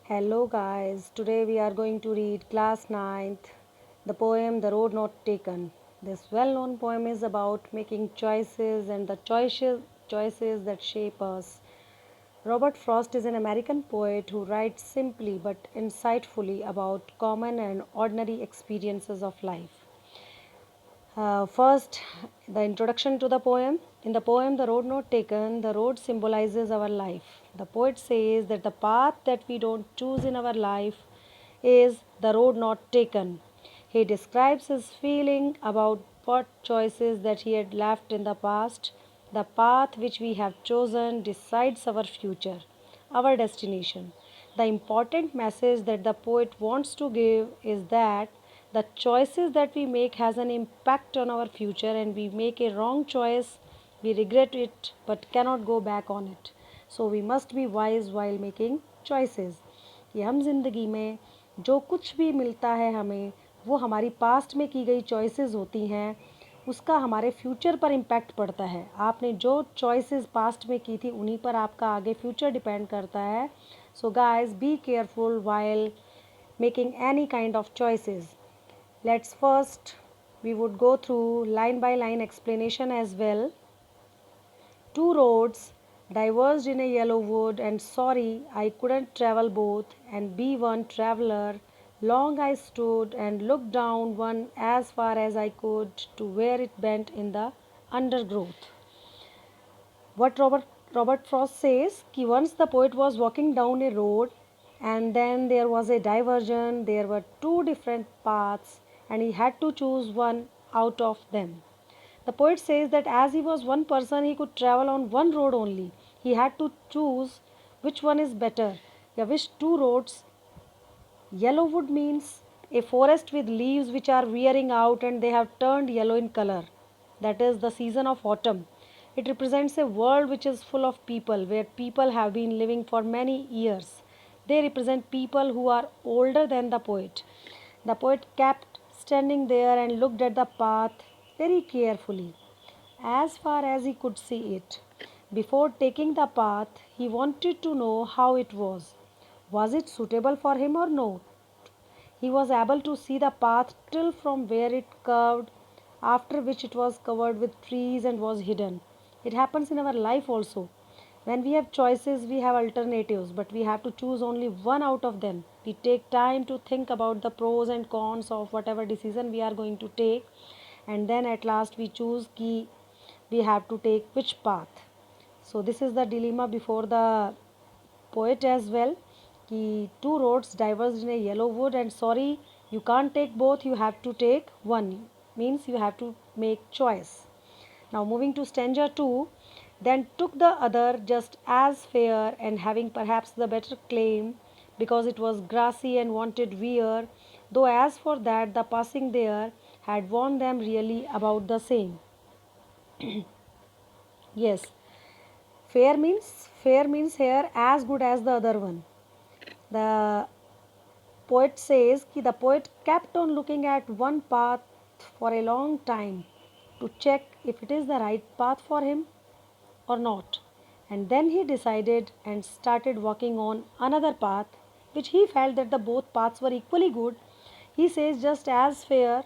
Hello guys, today we are going to read class ninth, the poem The Road Not Taken. This well-known poem is about making choices and the choices that shape us. Robert Frost is an American poet who writes simply but insightfully about common and ordinary experiences of life. First, the introduction to the poem. In the poem The Road Not Taken, the road symbolizes our life. The poet says that the path that we don't choose in our life is the road not taken. He describes his feeling about what choices that he had left in the past. The path which we have chosen decides our future, our destination. The important message that the poet wants to give is that the choices that we make has an impact on our future, and we make a wrong choice, we regret it but cannot go back on it. So we must be wise while making choices. कि हम ज़िंदगी में जो कुछ भी मिलता है हमें, वो हमारी पास्ट में की गई चॉइसेस होती हैं, उसका हमारे फ्यूचर पर इम्पैक्ट पड़ता है. आपने जो चॉइसेस पास्ट में की थी उन्हीं पर आपका आगे फ्यूचर डिपेंड करता है. So guys, be careful while making any kind of choices. Let's first, we would go through line by line explanation as well. Two roads diverged in a yellow wood, and sorry I couldn't travel both, and be one traveler. Long I stood and looked down one as far as I could to where it bent in the undergrowth. What Robert Frost says कि once the poet was walking down a road, and then there was a diversion. There were two different paths and he had to choose one out of them. The poet says that as he was one person, he could travel on one road only. He had to choose which one is better. Yeah, which two roads. Yellow wood means a forest with leaves which are wearing out and they have turned yellow in color. That is the season of autumn. It represents a world which is full of people, where people have been living for many years. They represent people who are older than the poet. The poet kept standing there and looked at the path very carefully, as far as he could see it. Before taking the path, he wanted to know how it was. Was it suitable for him or no? He was able to see the path till from where it curved, after which it was covered with trees and was hidden. It happens in our life also. When we have choices, we have alternatives, but we have to choose only one out of them. We take time to think about the pros and cons of whatever decision we are going to take, and then at last we choose कि we have to take which path. So this is the dilemma before the poet as well, कि two roads diverged in a yellow wood, and sorry you can't take both, you have to take one, means you have to make choice. Now moving to stanza 2, then took the other just as fair, and having perhaps the better claim, because it was grassy and wanted wear, though as for that the passing there had warned them really about the same. Yes, fair means here as good as the other one. The poet says कि the poet kept on looking at one path for a long time to check if it is the right path for him or not. And then he decided and started walking on another path which he felt that the both paths were equally good. He says just as fair.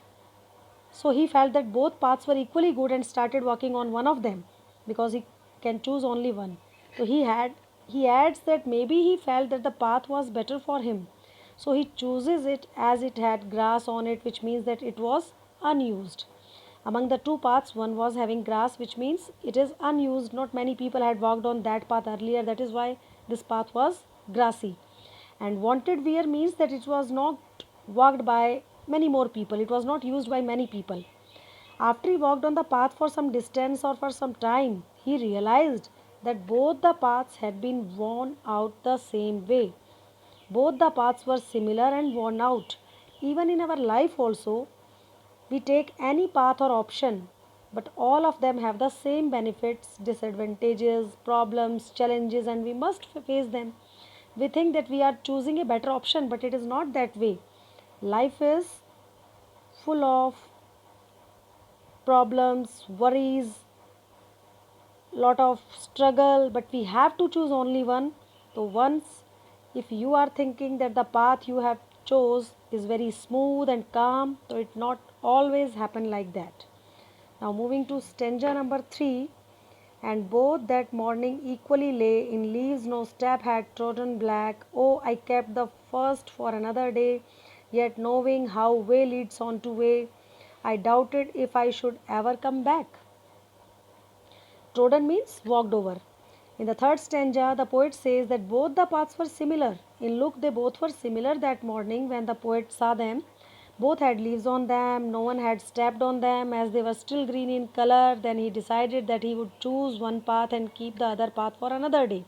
So he felt that both paths were equally good and started walking on one of them because he can choose only one. So he adds that maybe he felt that the path was better for him. So he chooses it as it had grass on it, which means that it was unused. Among the two paths, one was having grass, which means it is unused. Not many people had walked on that path earlier. That is why this path was grassy. And wanted wear means that it was not walked by many more people. It was not used by many people. After he walked on the path for some distance or for some time, he realized that both the paths had been worn out the same way. Both the paths were similar and worn out. Even in our life also, we take any path or option, but all of them have the same benefits, disadvantages, problems, challenges, and we must face them. We think that we are choosing a better option, but it is not that way. Life is full of problems, worries, lot of struggle, but we have to choose only one. So once If you are thinking that the path you have chose is very smooth and calm, so it not always happen like that. Now moving to stanza number 3. And both that morning equally lay in leaves no step had trodden black. Oh, I kept the first for another day, yet knowing how way leads on to way, I doubted if I should ever come back. Trodden means walked over. In the third stanza, the poet says that both the paths were similar. In look, they both were similar that morning when the poet saw them. Both had leaves on them, no one had stepped on them as they were still green in color. Then he decided that he would choose one path and keep the other path for another day.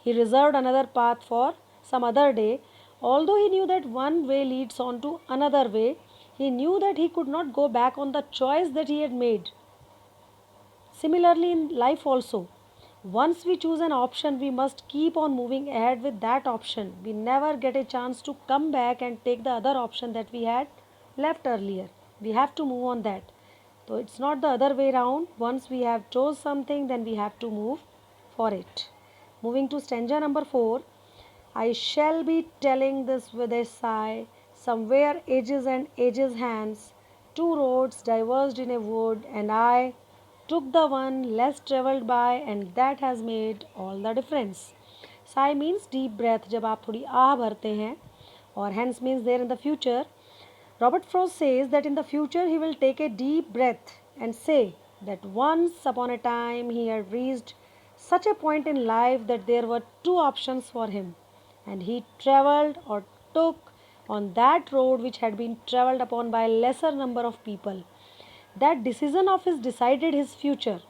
He reserved another path for some other day. Although he knew that one way leads on to another way, he knew that he could not go back on the choice that he had made. Similarly, in life also, once we choose an option, we must keep on moving ahead with that option. We never get a chance to come back and take the other option that we had left earlier. We have to move on that. So it's not the other way around. Once we have chose something, then we have to move for it. Moving to stanza number 4. I shall be telling this with a sigh. Somewhere ages and ages hence, two roads diverged in a wood, and I took the one less travelled by, and that has made all the difference. Sigh means deep breath, जब आप थोड़ी आह भरते हैं, और hence means there in the future. Robert Frost says that in the future he will take a deep breath and say that once upon a time he had reached such a point in life that there were two options for him, and he travelled or took on that road which had been travelled upon by a lesser number of people. That decision of his decided his future.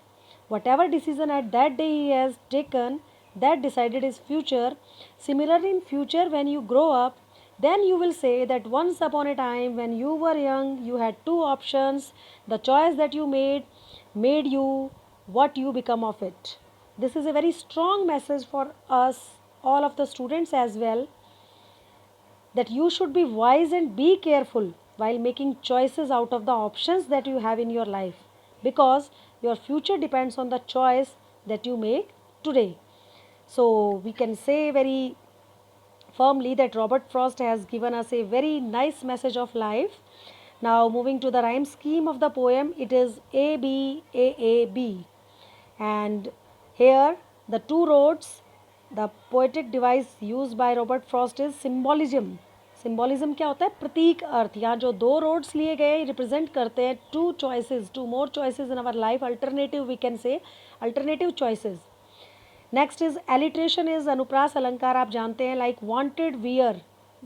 Whatever decision at that day he has taken, that decided his future. Similarly, in future, when you grow up, then you will say that once upon a time when you were young, you had two options. The choice that you made you what you become of it. This is a very strong message for us, all of the students as well, that you should be wise and be careful while making choices out of the options that you have in your life, because your future depends on the choice that you make today. So we can say very firmly that Robert Frost has given us a very nice message of life. Now moving to the rhyme scheme of the poem, it is A B A A B, and here the two roads, the poetic device used by Robert Frost is symbolism. Symbolism क्या होता है? प्रतीक अर्थ. यहाँ जो दो roads लिए गए represent करते हैं two choices, two more choices in our life, alternative we can say, alternative choices. Next is alliteration, is अनुप्रास अलंकार. आप जानते हैं like wanted wear,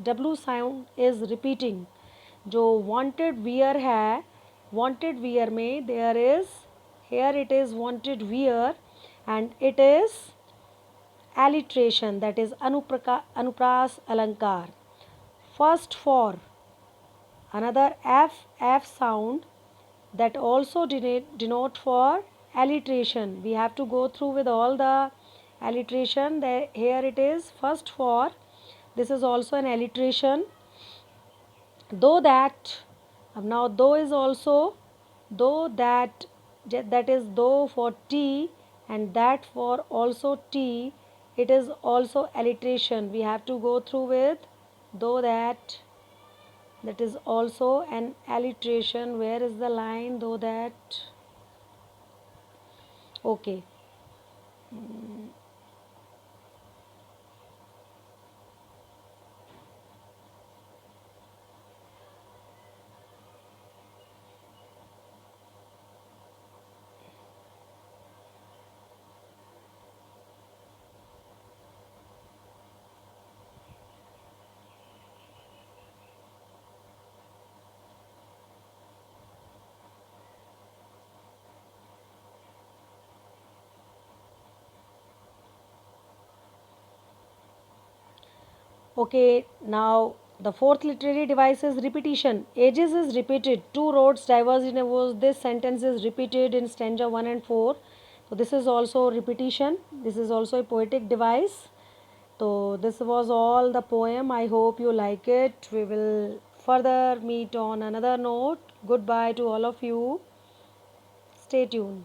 W sound is repeating. जो वांटेड वियर है, वांटेड वियर में there is, here it is wanted wear, and it is alliteration, that is anupras alankar. First for, another f sound that also denote for alliteration. We have to go through with all the alliteration. Here it is first for, this is also an alliteration. Though that, now though is also, though that is though for T, and that for also T, it is also alliteration. We have to go through with though that is also an alliteration. Where is the line? Though that, okay. Okay, now the fourth literary device is repetition. Ages is repeated. Two roads diverged in a woods. This sentence is repeated in stanza 1 and 4. So this is also repetition. This is also a poetic device. So this was all the poem. I hope you like it. We will further meet on another note. Goodbye to all of you. Stay tuned.